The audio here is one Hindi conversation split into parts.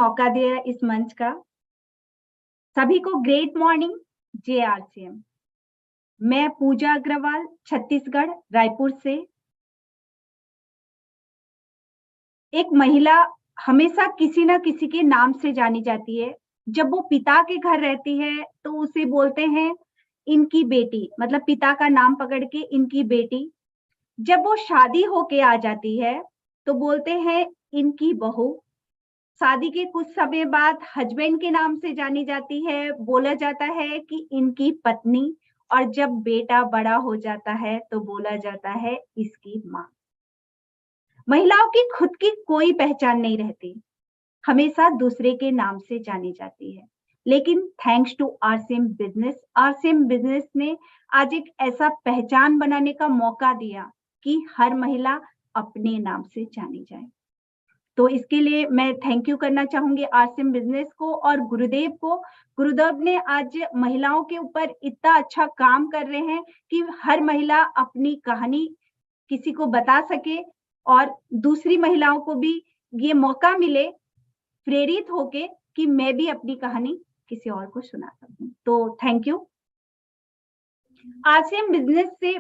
मौका दिया इस मंच का। सभी को ग्रेट मॉर्निंग। जे आरसीएम। मैं पूजा अग्रवाल छत्तीसगढ़ रायपुर से। एक महिला हमेशा किसी ना किसी के नाम से जानी जाती है। जब वो पिता के घर रहती है तो उसे बोलते हैं इनकी बेटी, मतलब पिता का नाम पकड़ के इनकी बेटी। जब वो शादी होके आ जाती है तो बोलते हैं इनकी बहू। शादी के कुछ समय बाद हस्बैंड के नाम से जानी जाती है, बोला जाता है कि इनकी पत्नी। और जब बेटा बड़ा हो जाता है तो बोला जाता है इसकी माँ। महिलाओं की खुद की कोई पहचान नहीं रहती, हमेशा दूसरे के नाम से जानी जाती है। लेकिन थैंक्स टू आरसीएम बिजनेस ने आज एक ऐसा पहचान बनाने का मौका दिया कि हर महिला अपने नाम से जानी जाए। तो इसके लिए मैं थैंक यू करना चाहूंगी आरसीएम बिजनेस को और गुरुदेव को। गुरुदेव ने आज महिलाओं के ऊपर इतना अच्छा काम कर रहे हैं कि हर महिला अपनी कहानी किसी को बता सके और दूसरी महिलाओं को भी ये मौका मिले प्रेरित होके कि मैं भी अपनी कहानी किसी और को सुना सकूं। तो थैंक यू। आरसीएम बिजनेस से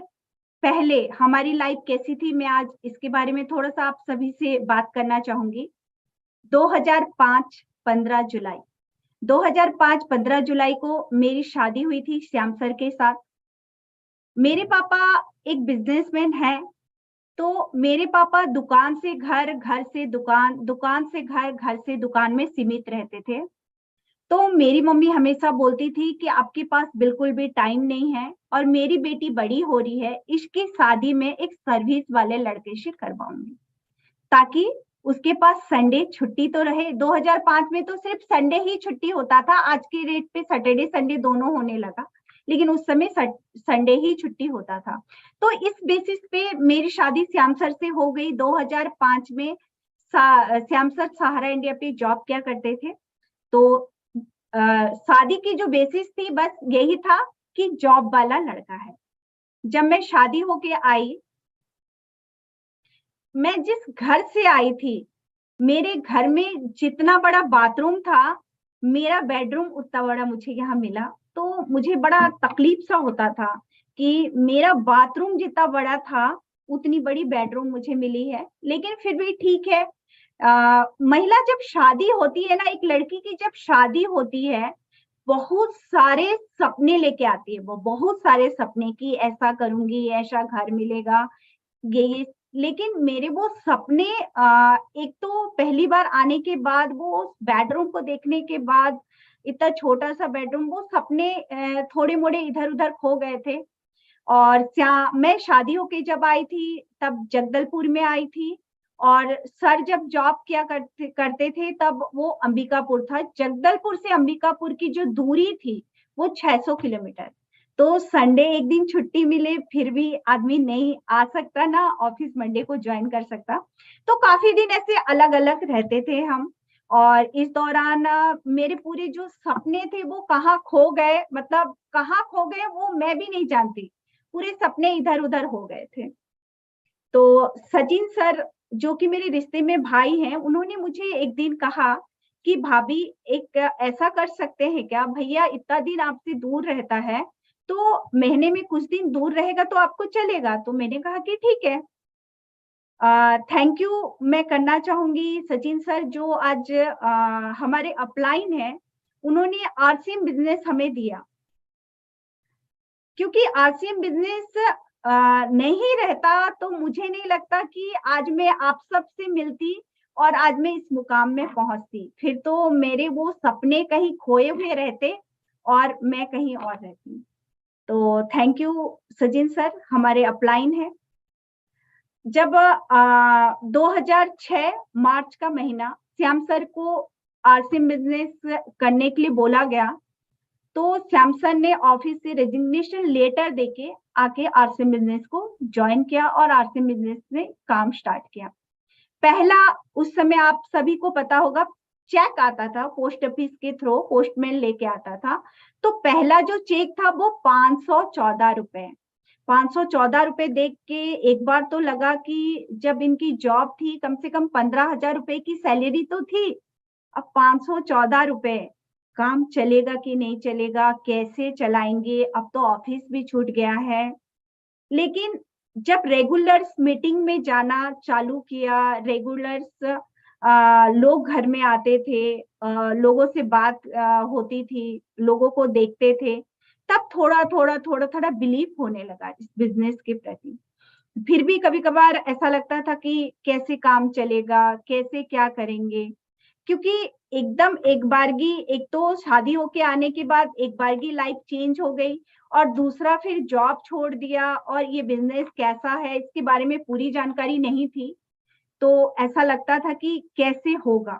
पहले हमारी लाइफ कैसी थी, मैं आज इसके बारे में थोड़ा सा आप सभी से बात करना चाहूंगी। 2005 15 जुलाई 2005 15 जुलाई को मेरी शादी हुई थी श्याम सर के साथ। मेरे पापा एक बिजनेसमैन हैं, तो मेरे पापा दुकान से घर, घर से दुकान, दुकान से घर, घर से दुकान में सीमित रहते थे। तो मेरी मम्मी हमेशा बोलती थी कि आपके पास बिल्कुल भी टाइम नहीं है और मेरी बेटी बड़ी हो रही है, इसकी शादी में एक सर्विस वाले लड़के से करवाऊंगी ताकि उसके पास संडे छुट्टी तो रहे। 2005 में तो सिर्फ संडे ही छुट्टी होता था, आज के रेट पे सैटरडे संडे दोनों होने लगा, लेकिन उस समय संडे ही छुट्टी होता था। तो इस बेसिस पे मेरी शादी श्याम सर से हो गई 2005 में। श्याम सर सहारा इंडिया पे जॉब किया करते थे। तो शादी की जो बेसिस थी बस यही था कि जॉब वाला लड़का है। जब मैं शादी होके आई, मैं जिस घर से आई थी, मेरे घर में जितना बड़ा बाथरूम था, मेरा बेडरूम उतना बड़ा मुझे यहाँ मिला। तो मुझे बड़ा तकलीफ सा होता था कि मेरा बाथरूम जितना बड़ा था उतनी बड़ी बेडरूम मुझे मिली है, लेकिन फिर भी ठीक है। महिला जब शादी होती है ना, एक लड़की की जब शादी होती है, बहुत सारे सपने लेके आती है वो, बहुत सारे सपने की ऐसा करूंगी, ऐसा घर मिलेगा, ये। लेकिन मेरे वो सपने एक तो पहली बार आने के बाद, वो बेडरूम को देखने के बाद, इतना छोटा सा बेडरूम, वो सपने थोड़े मोड़े इधर उधर खो गए थे। और मैं शादी होके जब आई थी तब जगदलपुर में आई थी, और सर जब जॉब किया करते थे तब वो अंबिकापुर था। जगदलपुर से अंबिकापुर की जो दूरी थी वो 600 किलोमीटर। तो संडे एक दिन छुट्टी मिले फिर भी आदमी नहीं आ सकता ना, ऑफिस मंडे को ज्वाइन कर सकता। तो काफी दिन ऐसे अलग अलग रहते थे हम। और इस दौरान मेरे पूरे जो सपने थे वो कहाँ खो गए, मतलब कहाँ खो गए वो मैं भी नहीं जानती, पूरे सपने इधर उधर हो गए थे। तो सचिन सर जो कि मेरे रिश्ते में भाई हैं, उन्होंने मुझे एक दिन कहा कि भाभी एक ऐसा कर सकते हैं क्या, भैया इतना दिन आपसे दूर रहता है तो महीने में कुछ दिन दूर रहेगा तो आपको चलेगा। तो मैंने कहा कि ठीक है। थैंक यू मैं करना चाहूंगी सचिन सर जो आज हमारे अपलाइन है, उन्होंने आरसीएम बिजनेस हमें दिया। क्योंकि आरसीएम बिजनेस नहीं रहता तो मुझे नहीं लगता कि आज मैं आप सबसे मिलती और आज मैं इस मुकाम में पहुंचती। फिर तो मेरे वो सपने कहीं खोए हुए रहते और मैं कहीं और रहती। तो थैंक यू सचिन सर, हमारे अपलाइन है। जब 2006 मार्च का महीना श्याम सर को आरसीएम बिजनेस करने के लिए बोला गया, तो श्याम सर ने ऑफिस से रेजिग्नेशन लेटर देके आके आरसीएम बिजनेस को ज्वाइन किया और आरसीएम बिजनेस में काम स्टार्ट किया। पहला, उस समय आप सभी को पता होगा, चेक आता था पोस्ट ऑफिस के थ्रू, पोस्टमैन लेके आता था। तो पहला जो चेक था वो 514 रुपए, 514 रुपए देख के एक बार तो लगा कि जब इनकी जॉब थी कम से कम 15,000 रुपए की सैलरी तो थी, अब 514 रुपए, काम चलेगा कि नहीं चलेगा, कैसे चलाएंगे, अब तो ऑफिस भी छूट गया है। लेकिन जब रेगुलर्स मीटिंग में जाना चालू किया, रेगुलर्स लोग घर में आते थे, लोगों से बात होती थी, लोगों को देखते थे, तब थोड़ा थोड़ा बिलीव होने लगा इस बिजनेस के प्रति। फिर भी कभी-कभार ऐसा लगता था कि कैसे काम चलेगा, कैसे क्या करेंगे? क्योंकि एकदम एक बारगी, एक तो शादी होके आने के बाद एक बारगी लाइफ चेंज हो गई और दूसरा फिर जॉब छोड़ दिया और ये बिज़नेस कैसा है इसके बारे में पूरी जानकारी नहीं थी। तो ऐसा लगता था कि कैसे होगा?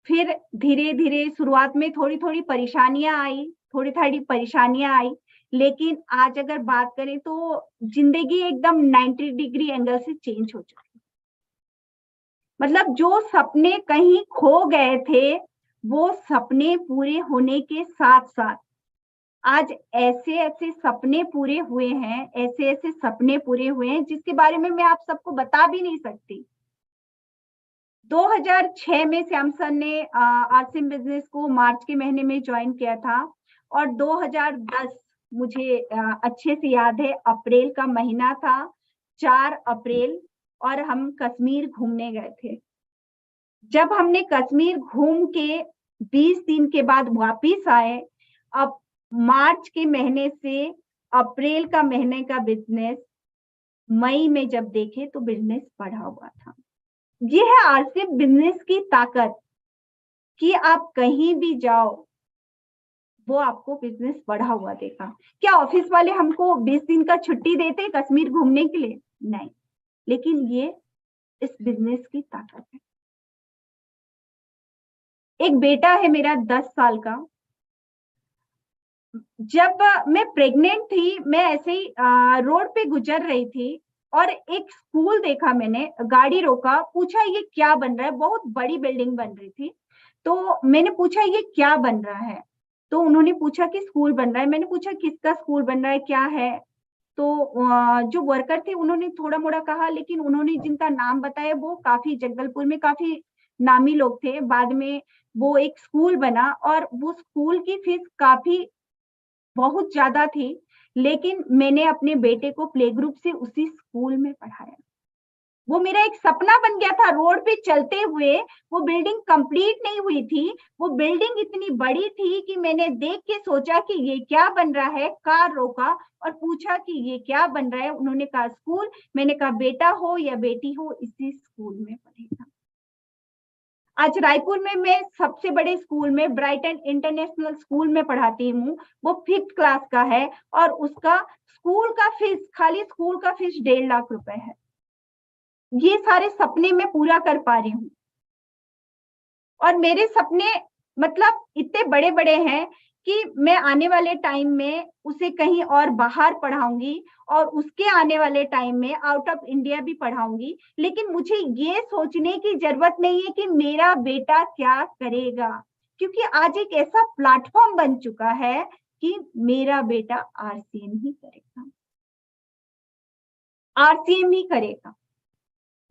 फिर धीरे-धीरे शुरुआत में थोड़ी-थोड़ी परेशानियाँ आई, थोड़ी-थोड़ी परेशानियाँ आई, लेकिन आज अगर बात करें तो ज़िंदगी एकदम 90 डिग्री एंगल से चेंज हो चुकी है। मतलब जो सपने कहीं खो गए थे, वो सपने पूरे होने के साथ-साथ आज ऐसे-ऐसे सपने पूरे हुए हैं, ऐसे-ऐसे सपने पूरे हुए हैं जिसके बारे में मैं आप सबको बता भी नहीं सकती। 2006 में श्याम सर ने आरसीएम बिज़नेस को मार्च के महीने में जॉइन किया था और 2010 मुझे अच्छे से याद है अप्रैल का महीना था, 4 अप्रैल और हम कश्मीर घूमने गए थे। जब हमने कश्मीर घूम के 20 दिन के बाद वापिस आए, अब मार्च के महीने से अप्रैल का महीने का बिज़नेस मई में जब देखे तो बिज़नेस बढ़ा हुआ था। ये है आरसीएम बिज़नेस की ताकत कि आप कहीं भी जाओ, वो आपको बिज़नेस बढ़ा हुआ देगा। क्या ऑफिस वाले हमको 20 दिन का छुट्टी देते कश्मीर घूमने के लिए? नहीं, लेकिन ये इस बिज़नेस की ताकत है। एक बेटा है मेरा 10 साल का। जब मैं प्रेग्नेंट थी, मैं ऐसे ही रोड पे गुजर रही थी और एक स्कूल देखा मैंने, गाड़ी रोका, पूछा ये क्या बन रहा है? बहुत बड़ी बिल्डिंग बन रही थी। तो मैंने पूछा ये क्या बन रहा है? तो उन्होंने पूछा कि स्कूल बन रहा है। मैंने पूछा किसका स्कूल बन रहा है, क्या है? तो जो वर्कर थे उन्होंने थोड़ा-मोड़ा कहा लेकिन उन्होंने जिनका नाम बताया वो काफ़ी जगदलपुर में काफ़ी नामी लोग थे। बाद में वो एक स्कूल बना और वो स्कूल की फीस काफ़ी बहुत ज़्यादा थी, लेकिन मैंने अपने बेटे को प्ले ग्रुप से उसी स्कूल में पढ़ाया। वो मेरा एक सपना बन गया था रोड पे चलते हुए, वो बिल्डिंग कंप्लीट नहीं हुई थी, वो बिल्डिंग इतनी बड़ी थी कि मैंने देख के सोचा कि ये क्या बन रहा है, कार रोका और पूछा कि ये क्या बन रहा है? उन्होंने कहा स्कूल, मैंने कहा बेटा हो या बेटी हो इसी स्कूल में पढ़ेगा। आज रायपुर में मैं सबसे बड़े स्कूल में ब्राइटन इंटरनेशनल स्कूल में पढ़ाती हूँ, वो 5th क्लास का है और उसका स्कूल का फीस, खाली स्कूल का फीस 1.5 लाख रुपए है। ये सारे सपने मैं पूरा कर पा रही हूँ और मेरे सपने मतलब इतने बड़े-बड़े हैं कि मैं आने वाले टाइम में उसे कहीं और बाहर पढ़ाऊँगी और उसके आने वाले टाइम में आउट ऑफ इंडिया भी पढ़ाऊँगी। लेकिन मुझे ये सोचने की ज़रूरत नहीं है कि मेरा बेटा क्या करेगा? क्योंकि आज एक ऐसा प्लेटफ़ॉर्म बन चुका है कि मेरा बेटा आरसीएम ही करेगा। आरसीएम ही करेगा।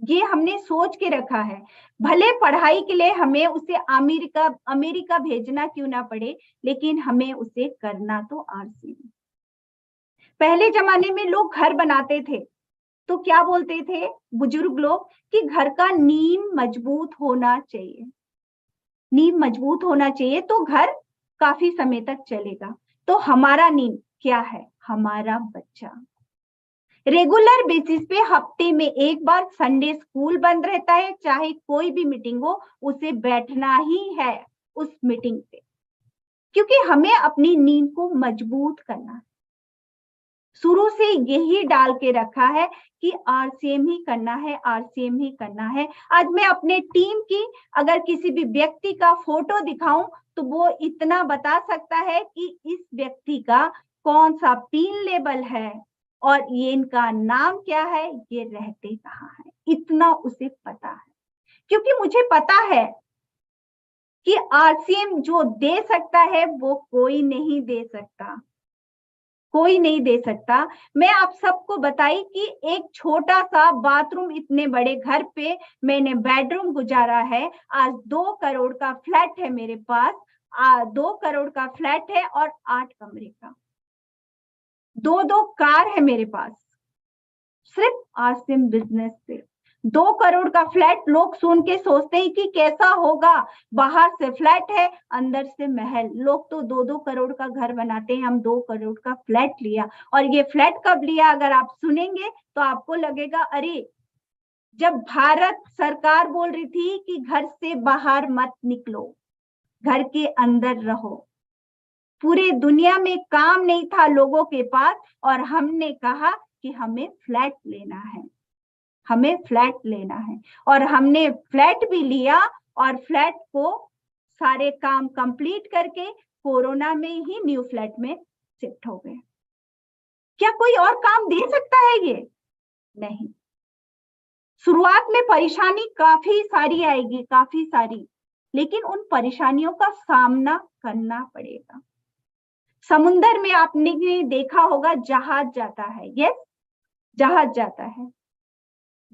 ये हमने सोच के रखा है। भले पढ़ाई के लिए हमें उसे अमेरिका अमेरिका भेजना क्यों ना पड़े, लेकिन हमें उसे करना तो आरसीएम। पहले ज़माने में लोग घर बनाते थे, तो क्या बोलते थे बुजुर्ग लोग कि घर का नींव मजबूत होना चाहिए। नींव मजबूत होना चाहिए तो घर काफ़ी समय तक चलेगा। तो हमारा नींव क्या है? हमारा बच्चा। रेगुलर बेसिस पे हफ्ते में एक बार संडे स्कूल बंद रहता है, चाहे कोई भी मीटिंग हो, उसे बैठना ही है उस मीटिंग पे, क्योंकि हमें अपनी नींद को मजबूत करना है। शुरू से यही डाल के रखा है कि आरसीएम ही करना है, आरसीएम ही करना है। आज मैं अपने टीम की अगर किसी भी व्यक्ति का फोटो दिखाऊं तो वो इतना बता सकता है कि इस व्यक्ति का कौन सा पिन लेबल है और ये इनका नाम क्या है, ये रहते कहाँ है, इतना उसे पता है। क्योंकि मुझे पता है कि आरसीएम जो दे सकता है वो कोई नहीं दे सकता। कोई नहीं दे सकता। मैं आप सबको बताई कि एक छोटा सा बाथरूम इतने बड़े घर पे मैंने बेडरूम गुजारा है। आज 2 करोड़ का फ्लैट है मेरे पास, 2 करोड़ का फ्लैट है और 8 कमरे का, 2 कार है मेरे पास, सिर्फ आसिम बिजनेस से। 2 करोड़ का फ्लैट लोग सुन के सोचते हैं कि कैसा होगा, बाहर से फ्लैट है अंदर से महल। लोग तो 2-2 करोड़ का घर बनाते हैं, हम 2 करोड़ का फ्लैट लिया। और ये फ्लैट कब लिया अगर आप सुनेंगे तो आपको लगेगा अरे, जब भारत सरकार बोल रही थी कि घर से बाहर मत निकलो, घर के अंदर रहो, पूरे दुनिया में काम नहीं था लोगों के पास, और हमने कहा कि हमें फ्लैट लेना है, हमें फ्लैट लेना है। और हमने फ्लैट भी लिया और फ्लैट को सारे काम कंप्लीट करके कोरोना में ही न्यू फ्लैट में शिफ्ट हो गए। क्या कोई और काम दे सकता है ये? नहीं। शुरुआत में परेशानी काफी सारी आएगी, काफी सारी, लेकिन उन परेशानियों का सामना करना पड़ेगा। समुंदर में आपने देखा होगा जहाज जाता है, यस, जहाज जाता है।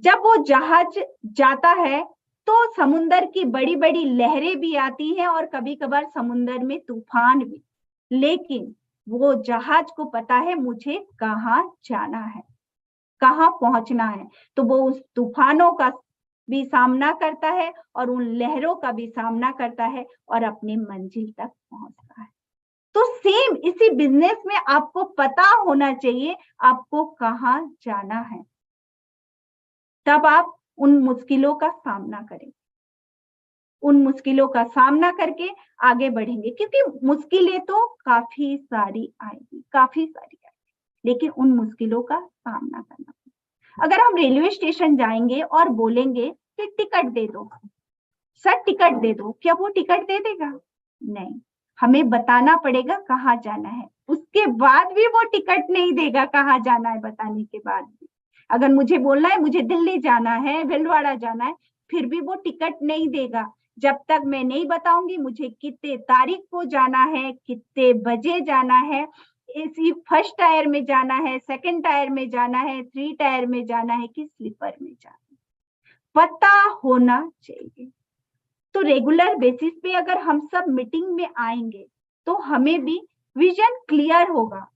जब वो जहाज जाता है तो समुंदर की बड़ी बड़ी लहरें भी आती हैं और कभी कभार समुंदर में तूफान भी, लेकिन वो जहाज को पता है मुझे कहाँ जाना है, कहाँ पहुंचना है। तो वो उस तूफानों का भी सामना करता है और उन लहरों का भी सामना करता है और अपनी मंजिल तक पहुंचता है। तो सेम इसी बिजनेस में आपको पता होना चाहिए आपको कहाँ जाना है, तब आप उन मुश्किलों का सामना करें, उन मुश्किलों का सामना करके आगे बढ़ेंगे। क्योंकि मुश्किलें तो काफी सारी आएगी, काफी सारी आएगी, लेकिन उन मुश्किलों का सामना करना। अगर हम रेलवे स्टेशन जाएंगे और बोलेंगे कि टिकट दे दो, सर टिकट दे दो, क्या वो टिकट दे देगा? नहीं, हमें बताना पड़ेगा कहाँ जाना है, उसके बाद भी वो टिकट नहीं देगा। कहाँ जाना है बताने के बाद भी, अगर मुझे बोलना है मुझे दिल्ली जाना है, भिलवाड़ा जाना है, फिर भी वो टिकट नहीं देगा जब तक मैं नहीं बताऊंगी मुझे कितने तारीख को जाना है, कितने बजे जाना है, एसी फर्स्ट टायर में जाना है, सेकंड टायर में जाना है, 3 टायर में जाना है कि स्लीपर में जाना है, पता होना चाहिए। तो रेगुलर बेसिस पे अगर हम सब मीटिंग में आएंगे तो हमें भी विजन क्लियर होगा।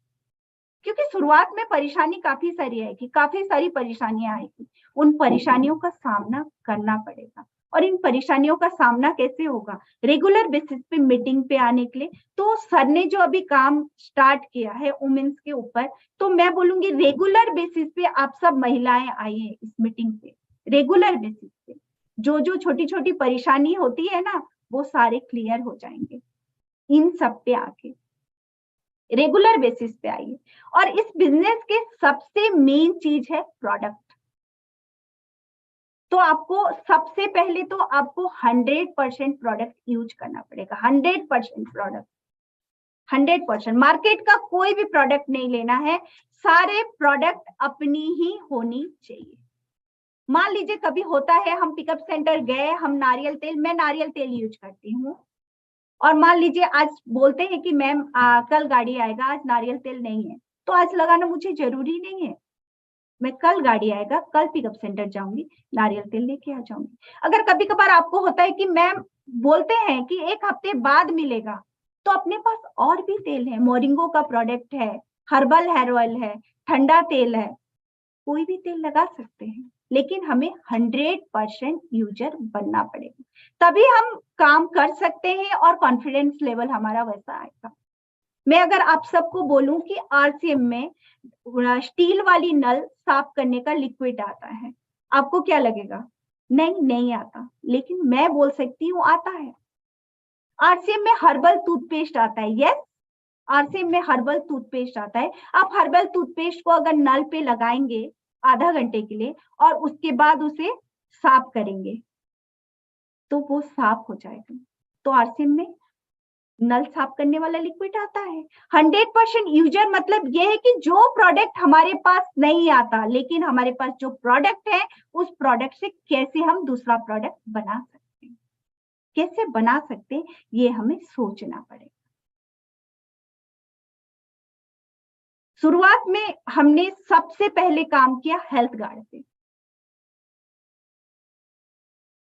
क्योंकि शुरुआत में परेशानी काफी सारी आएगी, काफी सारी परेशानियां आएगी, उन परेशानियों का सामना करना पड़ेगा। और इन परेशानियों का सामना कैसे होगा? रेगुलर बेसिस पे मीटिंग पे आने के लिए। तो सर ने जो अभी काम स्टार्ट किया है वुमेन्स के ऊपर, तो मैं बोलूंगी रेगुलर बेसिस पे आप सब महिलाएं आइए इस मीटिंग पे, रेगुलर बेसिस पे। जो जो छोटी छोटी परेशानी होती है ना, वो सारे क्लियर हो जाएंगे इन सब पे आके। रेगुलर बेसिस पे आइए। और इस बिजनेस के सबसे मेन चीज है प्रोडक्ट। तो आपको सबसे पहले तो आपको 100% प्रोडक्ट यूज करना पड़ेगा, 100% प्रोडक्ट, 100%। मार्केट का कोई भी प्रोडक्ट नहीं लेना है, सारे प्रोडक्ट अपनी ही होनी चाहिए। मान लीजिए कभी होता है हम पिकअप सेंटर गए, हम नारियल तेल, मैं नारियल तेल यूज करती हूँ, और मान लीजिए आज बोलते हैं कि मैम कल गाड़ी आएगा, आज नारियल तेल नहीं है, तो आज लगाना मुझे जरूरी नहीं है। मैं कल गाड़ी आएगा, कल पिकअप सेंटर जाऊंगी, नारियल तेल लेके आ जाऊंगी। अगर कभी कभार आपको होता है कि मैम बोलते हैं कि 1 हफ्ते बाद मिलेगा, तो अपने पास और भी तेल है, मोरिंगो का प्रोडक्ट है, हर्बल हेयर ऑयल है, ठंडा तेल है, कोई भी तेल लगा सकते हैं। लेकिन हमें 100% यूजर बनना पड़ेगा, तभी हम काम कर सकते हैं और कॉन्फिडेंस लेवल हमारा वैसा आएगा। मैं अगर आप सबको बोलूं कि आरसीएम में स्टील वाली नल साफ करने का लिक्विड आता है, आपको क्या लगेगा? नहीं, नहीं आता। लेकिन मैं बोल सकती हूँ आता है। आरसीएम में हर्बल टूथपेस्ट आता है, यस, आरसीएम में हर्बल टूथपेस्ट आता है। आप हर्बल टूथपेस्ट को अगर नल पे लगाएंगे आधा घंटे के लिए और उसके बाद उसे साफ करेंगे तो वो साफ हो जाएगा। तो आरसीएम में नल साफ करने वाला लिक्विड आता है। 100% यूजर मतलब ये है कि जो प्रोडक्ट हमारे पास नहीं आता, लेकिन हमारे पास जो प्रोडक्ट है उस प्रोडक्ट से कैसे हम दूसरा प्रोडक्ट बना सकते हैं, कैसे बना सकते हैं, ये हमें सोचना पड़ेगा। शुरुआत में हमने सबसे पहले काम किया हेल्थ गार्ड पे।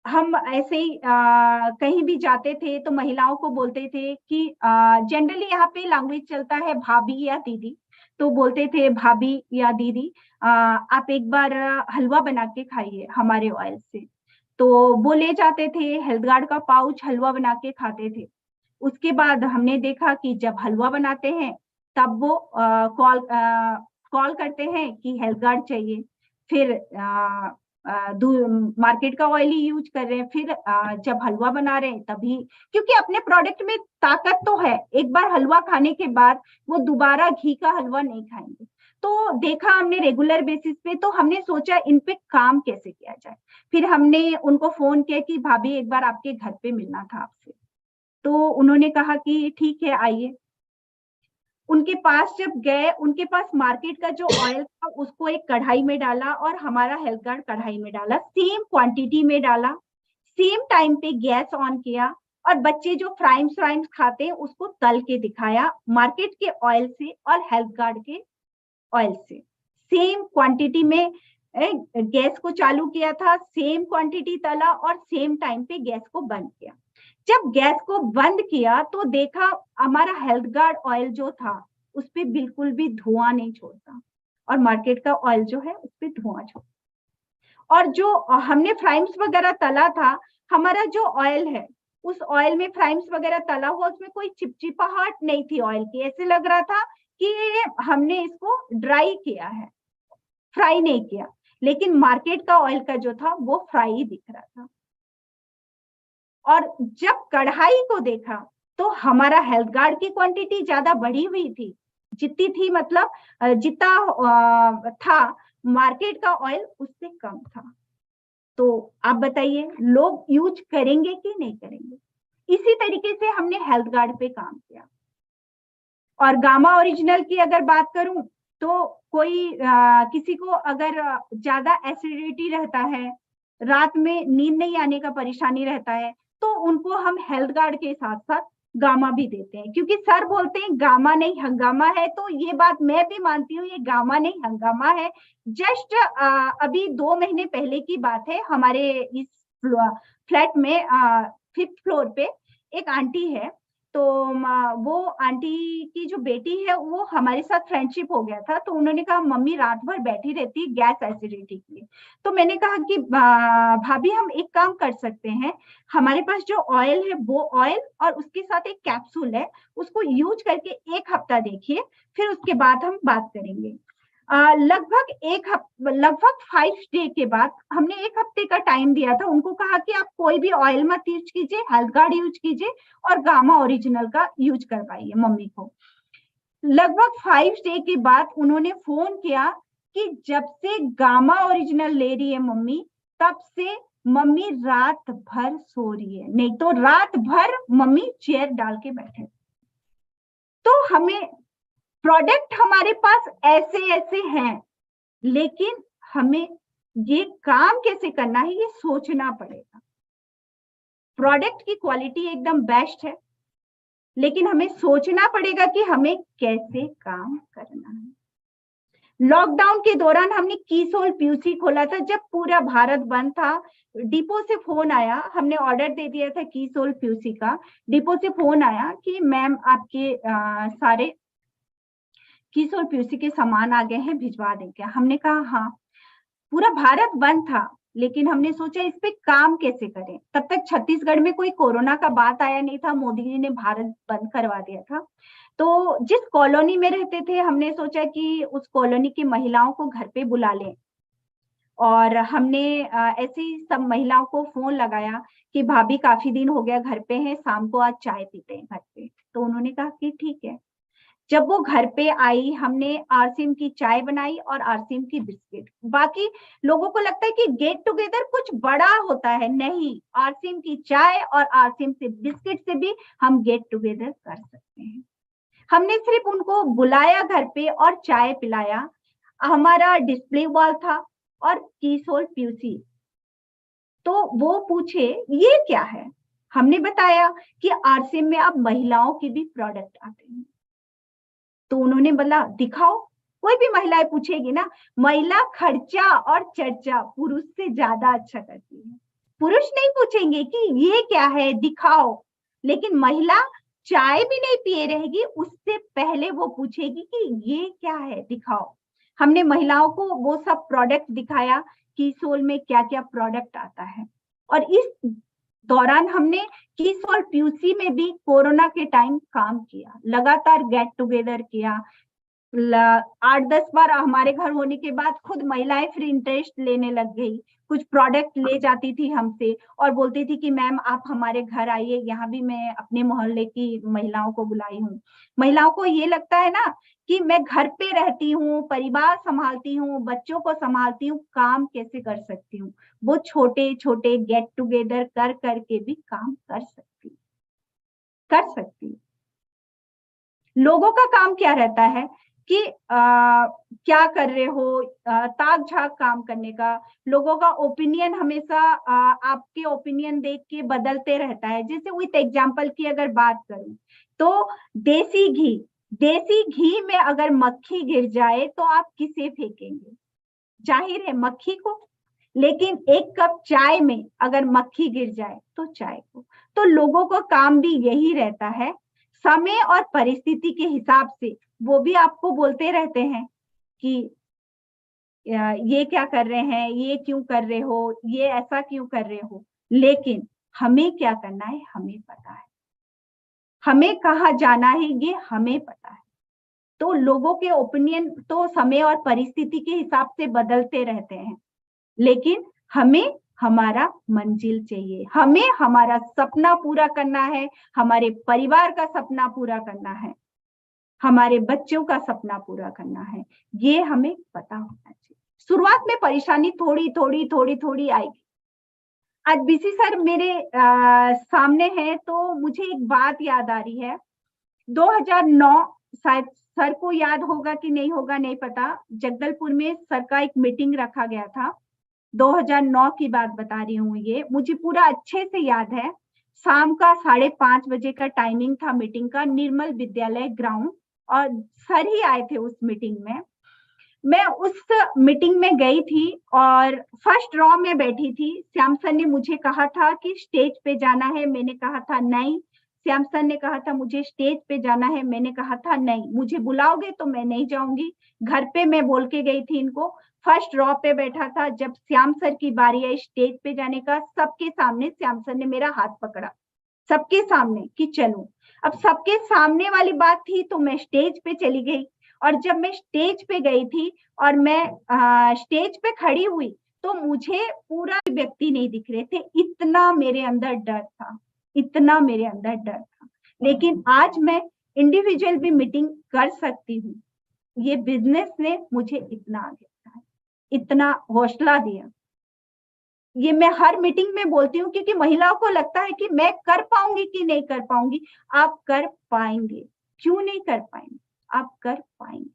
हम ऐसे ही कहीं भी जाते थे तो महिलाओं को बोलते थे कि जनरली यहाँ पे लैंग्वेज चलता है भाभी या दीदी, तो बोलते थे भाभी या दीदी आप एक बार हलवा बना के खाइए हमारे ऑयल से। तो वो ले जाते थे, हेल्थ गार्ड का पाउच हलवा बना के खाते थे। उसके बाद हमने देखा कि जब हलवा बनाते हैं तब वो कॉल करते हैं कि हेल्थ गार्ड चाहिए। फिर मार्केट का ऑयल ही यूज कर रहे हैं। फिर जब हलवा बना रहे हैं तभी, क्योंकि अपने प्रोडक्ट में ताकत तो है, एक बार हलवा खाने के बाद वो दोबारा घी का हलवा नहीं खाएंगे। तो देखा हमने रेगुलर बेसिस पे, तो हमने सोचा इन पे काम कैसे किया जाए। फिर हमने उनको फोन किया कि भाभी एक बार आपके घर पे मिलना था आपसे। तो उन्होंने कहा कि ठीक है आइए। उनके पास जब गए, उनके पास मार्केट का जो ऑयल था उसको एक कढ़ाई में डाला और हमारा हेल्थ गार्ड कढ़ाई में डाला, सेम क्वांटिटी में डाला, सेम टाइम पे गैस ऑन किया और बच्चे जो फ्राइम्स फ्राइम्स खाते हैं उसको तल के दिखाया मार्केट के ऑयल से और हेल्थ गार्ड के ऑयल से। सेम क्वांटिटी में गैस को चालू किया था, सेम क्वांटिटी तला और सेम टाइम पे गैस को बंद किया। जब गैस को बंद किया तो देखा हमारा हेल्थ गार्ड ऑयल जो था उस पे बिल्कुल भी धुआं नहीं छोड़ता और मार्केट का ऑयल जो है उस पे धुआं छोड़ता। और जो हमने फ्राइम्स वगैरह तला था, हमारा जो ऑयल है उस ऑयल में फ्राइम्स वगैरह तला हुआ, उसमें कोई चिपचिपाहट नहीं थी ऑयल की। ऐसे लग रहा था कि हमने इसको ड्राई किया है, फ्राई नहीं किया। लेकिन मार्केट का ऑयल का जो था वो फ्राई दिख रहा था। और जब कढ़ाई को देखा तो हमारा हेल्थ गार्ड की क्वांटिटी ज्यादा बढ़ी हुई थी, जितनी थी मतलब जितना था मार्केट का ऑयल उससे कम था। तो आप बताइए लोग यूज करेंगे कि नहीं करेंगे। इसी तरीके से हमने हेल्थ गार्ड पे काम किया। और गामा ओरिजिनल की अगर बात करूं तो कोई किसी को अगर ज्यादा एसिडिटी रहता है, रात में नींद नहीं आने का परेशानी रहता है, तो उनको हम हेल्थ गार्ड के साथ साथ गामा भी देते हैं। क्योंकि सर बोलते हैं गामा नहीं हंगामा है, तो ये बात मैं भी मानती हूँ, ये गामा नहीं हंगामा है। जस्ट अभी 2 महीने पहले की बात है, हमारे इस फ्लैट में 5th फ्लोर पे एक आंटी है। तो वो आंटी की जो बेटी है वो हमारे साथ फ्रेंडशिप हो गया था। तो उन्होंने कहा मम्मी रात भर बैठी रहती है गैस एसिडिटी के लिए। तो मैंने कहा कि भाभी हम एक काम कर सकते हैं, हमारे पास जो ऑयल है वो ऑयल और उसके साथ एक कैप्सूल है, उसको यूज करके 1 हफ्ता देखिए, फिर उसके बाद हम बात करेंगे। लगभग 5 डे के बाद हमने 1 हफ्ते का टाइम दिया था। उनको कहा कि आप कोई भी ऑयल मत यूज कीजिए, हेल्थ गार्ड यूज कीजिए और गामा ओरिजिनल का यूज करवाइए मम्मी को। लगभग 5 डे के बाद उन्होंने फोन किया कि जब से गामा ओरिजिनल ले रही है मम्मी, तब से मम्मी रात भर सो रही है, नहीं तो रात भर मम्मी चेयर डाल के बैठे। तो हमें प्रोडक्ट हमारे पास ऐसे ऐसे हैं, लेकिन हमें ये काम कैसे करना है ये सोचना पड़ेगा। प्रोडक्ट की क्वालिटी एकदम बेस्ट है, लेकिन हमें सोचना पड़ेगा कि हमें कैसे काम करना है। लॉकडाउन के दौरान हमने कीसोल पीयूसी खोला था, जब पूरा भारत बंद था। डिपो से फोन आया, हमने ऑर्डर दे दिया था कीसोल पीयूसी का। डिपो से फोन आया कि मैम आपके सारे कीसोल पीयूसी के सामान आ गए हैं, भिजवा दें क्या। हमने कहा हाँ। पूरा भारत बंद था, लेकिन हमने सोचा इस पे काम कैसे करें। तब तक छत्तीसगढ़ में कोई कोरोना का बात आया नहीं था, मोदी जी ने भारत बंद करवा दिया था। तो जिस कॉलोनी में रहते थे, हमने सोचा कि उस कॉलोनी की महिलाओं को घर पे बुला लें। और हमने ऐसे ही सब महिलाओं को फोन लगाया कि भाभी काफी दिन हो गया घर पे हैं, शाम को आज चाय पीते हैं घर पे। तो उन्होंने कहा कि ठीक है। जब वो घर पे आई, हमने आरसीएम की चाय बनाई और आरसीएम की बिस्किट। बाकी लोगों को लगता है कि गेट टुगेदर कुछ बड़ा होता है, नहीं, आरसीएम की चाय और आरसीएम से बिस्किट से भी हम गेट टुगेदर कर सकते हैं। हमने सिर्फ उनको बुलाया घर पे और चाय पिलाया। हमारा डिस्प्ले वॉल था और कीसोल पीयूसी। तो वो पूछे ये क्या है, हमने बताया कि आरसीएम में अब महिलाओं के भी प्रोडक्ट आते हैं। तो उन्होंने बोला दिखाओ। कोई भी महिलाएं पूछेगी ना, महिला खर्चा और चर्चा पुरुष से ज्यादा अच्छा करती है। पुरुष नहीं पूछेंगे कि ये क्या है दिखाओ, लेकिन महिला चाय भी नहीं पिए रहेगी, उससे पहले वो पूछेगी कि ये क्या है दिखाओ। हमने महिलाओं को वो सब प्रोडक्ट दिखाया कि सोल में क्या क्या प्रोडक्ट आता है। और इस दौरान हमने किसोल पीयूसी में भी कोरोना के टाइम काम किया, लगातार गेट टुगेदर किया। 8-10 बार हमारे घर होने के बाद खुद महिलाएं फिर इंटरेस्ट लेने लग गई, कुछ प्रोडक्ट ले जाती थी हमसे और बोलती थी कि मैम आप हमारे घर आइए, यहाँ भी मैं अपने मोहल्ले की महिलाओं को बुलाई हूँ। महिलाओं को ये लगता है ना कि मैं घर पे रहती हूँ, परिवार संभालती हूँ, बच्चों को संभालती हूँ, काम कैसे कर सकती हूँ। वो छोटे छोटे गेट टुगेदर कर करके भी काम कर सकती। लोगों का काम क्या रहता है कि क्या कर रहे हो, ताक झाक काम करने का। लोगों का ओपिनियन हमेशा आपके ओपिनियन देख के बदलते रहता है। जैसे विथ एग्जांपल की अगर बात करूं तो देसी घी में अगर मक्खी गिर जाए तो आप किसे फेंकेंगे? जाहिर है मक्खी को। लेकिन एक कप चाय में अगर मक्खी गिर जाए तो चाय को। तो लोगों का काम भी यही रहता है, समय और परिस्थिति के हिसाब से वो भी आपको बोलते रहते हैं कि ये क्या कर रहे हैं, ये क्यों कर रहे हो, ये ऐसा क्यों कर रहे हो। लेकिन हमें क्या करना है हमें पता है, हमें कहाँ जाना है ये हमें पता है। तो लोगों के ओपिनियन तो समय और परिस्थिति के हिसाब से बदलते रहते हैं, लेकिन हमें हमारा मंजिल चाहिए, हमें हमारा सपना पूरा करना है, हमारे परिवार का सपना पूरा करना है, हमारे बच्चों का सपना पूरा करना है। ये हमें पता होना चाहिए। शुरुआत में परेशानी थोड़ी आएगी। आज बीसी सर मेरे सामने है तो मुझे एक बात याद आ रही है। 2009, शायद सर को याद होगा कि नहीं होगा नहीं पता, जगदलपुर में सर का एक मीटिंग रखा गया था। 2009 की बात बता रही हूँ, ये मुझे पूरा अच्छे से याद है। शाम का 5:30 बजे का टाइमिंग था मीटिंग का, निर्मल विद्यालय ग्राउंड, और सर ही आए थे उस मीटिंग में। मैं उस मीटिंग में गई थी और फर्स्ट रॉ में बैठी थी। श्याम सर ने मुझे कहा था कि स्टेज पे जाना है, मैंने कहा था नहीं। श्याम सर ने कहा था मुझे स्टेज पे जाना है, मैंने कहा था नहीं, मुझे बुलाओगे तो मैं नहीं जाऊंगी। घर पे मैं बोल के गई थी इनको। फर्स्ट रॉ पे बैठा था, जब श्याम सर की बारी आई स्टेज पे जाने का, सबके सामने श्याम सर ने मेरा हाथ पकड़ा, सबके सामने कि चलो। अब सबके सामने वाली बात थी तो मैं स्टेज पे चली गई। और जब मैं स्टेज पे गई थी और मैं स्टेज पे खड़ी हुई तो मुझे पूरा व्यक्ति नहीं दिख रहे थे, इतना मेरे अंदर डर था, इतना मेरे अंदर डर था। लेकिन आज मैं इंडिविजुअल भी मीटिंग कर सकती हूँ। ये बिजनेस ने मुझे इतना आगे बढ़ाया, इतना हौसला दिया। ये मैं हर मीटिंग में बोलती हूँ क्योंकि महिलाओं को लगता है कि मैं कर पाऊंगी कि नहीं कर पाऊंगी। आप कर पाएंगे, क्यों नहीं कर पाएंगे, आप कर पाएंगे।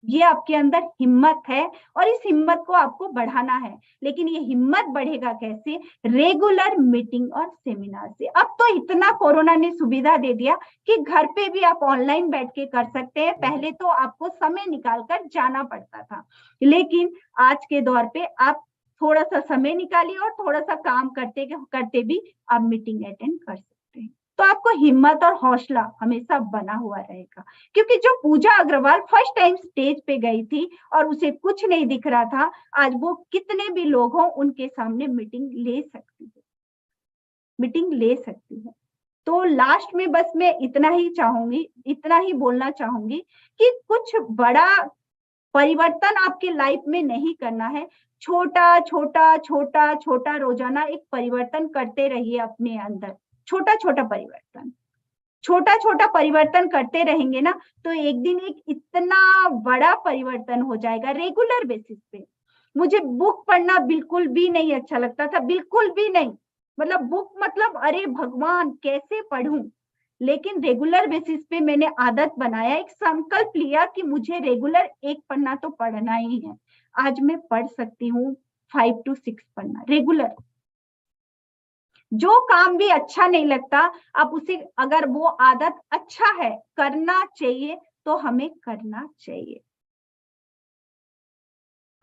ये आपके अंदर हिम्मत है और इस हिम्मत को आपको बढ़ाना है। लेकिन ये हिम्मत बढ़ेगा कैसे? रेगुलर मीटिंग और सेमिनार से। अब तो इतना कोरोना ने सुविधा दे दिया कि घर पे भी आप ऑनलाइन बैठ के कर सकते हैं। पहले तो आपको समय निकाल कर जाना पड़ता था, लेकिन आज के दौर पे आप थोड़ा सा समय निकालिए और थोड़ा सा काम करते करते भी आप मीटिंग अटेंड कर सकते हैं। तो आपको हिम्मत और हौसला हमेशा बना हुआ रहेगा। क्योंकि जो पूजा अग्रवाल फर्स्ट टाइम स्टेज पे गई थी और उसे कुछ नहीं दिख रहा था, आज वो कितने भी लोग हों उनके सामने मीटिंग ले सकती है, मीटिंग ले सकती है। तो लास्ट में बस मैं इतना ही चाहूंगी, इतना ही बोलना चाहूंगी कि कुछ बड़ा परिवर्तन आपके लाइफ में नहीं करना है। छोटा रोजाना एक परिवर्तन करते रहिए अपने अंदर। छोटा छोटा परिवर्तन करते रहेंगे ना तो एक दिन एक इतना बड़ा परिवर्तन हो जाएगा रेगुलर बेसिस पे। मुझे बुक पढ़ना बिल्कुल भी नहीं अच्छा लगता था, बिल्कुल भी नहीं। मतलब बुक मतलब अरे भगवान कैसे पढूं। लेकिन रेगुलर बेसिस पे मैंने आदत बनाया, एक संकल्प लिया कि मुझे रेगुलर एक पन्ना तो पढ़ना ही है। आज मैं पढ़ सकती हूँ 5 to 6 पन्ना रेगुलर। जो काम भी अच्छा नहीं लगता आप उसे, अगर वो आदत अच्छा है करना चाहिए तो हमें करना चाहिए।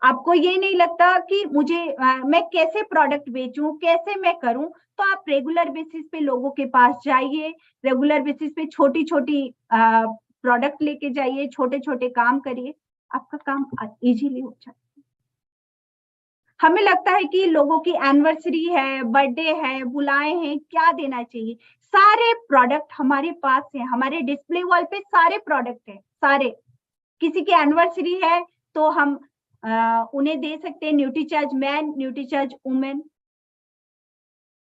आपको ये नहीं लगता कि मुझे मैं कैसे प्रोडक्ट बेचूं, कैसे मैं करूं, तो आप रेगुलर बेसिस पे लोगों के पास जाइए, रेगुलर बेसिस पे छोटी छोटी प्रोडक्ट लेके जाइए, छोटे छोटे काम करिए, आपका काम इजीली हो जाए। हमें लगता है कि लोगों की एनिवर्सरी है, बर्थडे है, बुलाए हैं, क्या देना चाहिए, सारे प्रोडक्ट हमारे पास है, हमारे डिस्प्ले वॉल पे सारे प्रोडक्ट है, सारे। किसी की एनिवर्सरी है तो हम उन्हें दे सकते हैं न्यूट्रीचार्ज मैन, न्यूट्रीचार्ज वुमेन।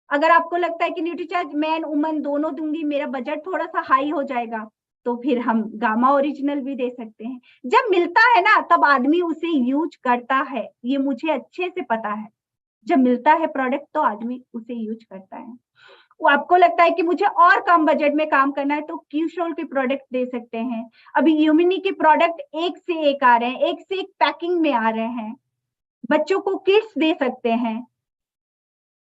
अगर आपको लगता है कि न्यूट्रीचार्ज मैन वुमन दोनों दूंगी, मेरा बजट थोड़ा सा हाई हो जाएगा, तो फिर हम गामा ओरिजिनल भी दे सकते हैं। जब मिलता है ना तब आदमी उसे यूज करता है, ये मुझे अच्छे से पता है। जब मिलता है प्रोडक्ट तो आदमी उसे यूज करता है। वो आपको लगता है कि मुझे और कम बजट में काम करना है, तो क्यूशोल के प्रोडक्ट दे सकते हैं। अभी यूमिनी के प्रोडक्ट एक से एक आ रहे हैं, एक से एक पैकिंग में आ रहे हैं। बच्चों को किट्स दे सकते हैं।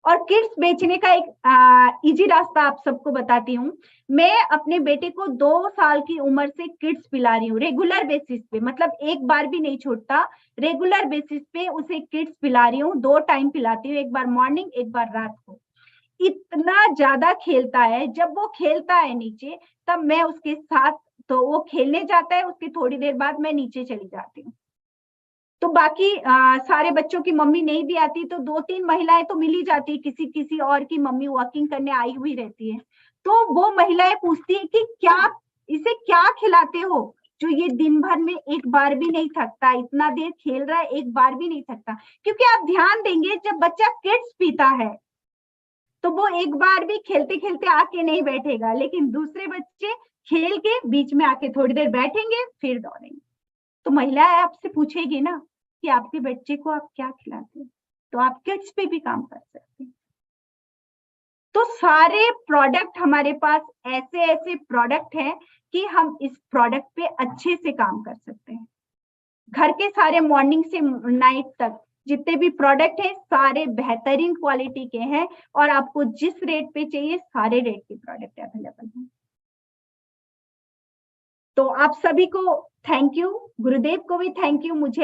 और किट्स बेचने का एक इजी रास्ता आप सबको बताती हूँ। मैं अपने बेटे को 2 साल की उम्र से किट्स पिला रही हूँ रेगुलर बेसिस पे, मतलब एक बार भी नहीं छोड़ता, रेगुलर बेसिस पे उसे किट्स पिला रही हूँ। 2 टाइम पिलाती हूँ, एक बार मॉर्निंग एक बार रात को। इतना ज्यादा खेलता है, जब वो खेलता है नीचे तब मैं उसके साथ, तो वो खेलने जाता है, उसकी थोड़ी देर बाद मैं नीचे चली जाती हूँ। तो बाकी सारे बच्चों की मम्मी नहीं भी आती तो 2-3 महिलाएं तो मिल ही जाती, किसी किसी और की मम्मी वर्किंग करने आई हुई रहती है, तो वो महिलाएं पूछती है कि क्या इसे क्या खिलाते हो, जो ये दिन भर में एक बार भी नहीं थकता, इतना देर खेल रहा है एक बार भी नहीं थकता। क्योंकि आप ध्यान देंगे जब बच्चा किड्स पीता है तो वो एक बार भी खेलते खेलते आके नहीं बैठेगा, लेकिन दूसरे बच्चे खेल के बीच में आके थोड़ी देर बैठेंगे फिर दौड़ेंगे। तो महिलाएं आपसे पूछेगी ना कि आपके बच्चे को आप क्या खिलाते हैं, तो आप किड्स पे भी काम कर सकते हैं। तो सारे प्रोडक्ट हमारे पास ऐसे ऐसे प्रोडक्ट हैं कि हम इस प्रोडक्ट पे अच्छे से काम कर सकते हैं। घर के सारे मॉर्निंग से नाइट तक जितने भी प्रोडक्ट हैं सारे बेहतरीन क्वालिटी के हैं, और आपको जिस रेट पे चाहिए सारे रेट के प्रोडक्ट अवेलेबल हैं। तो आप सभी को थैंक यू, गुरुदेव को भी थैंक यू मुझे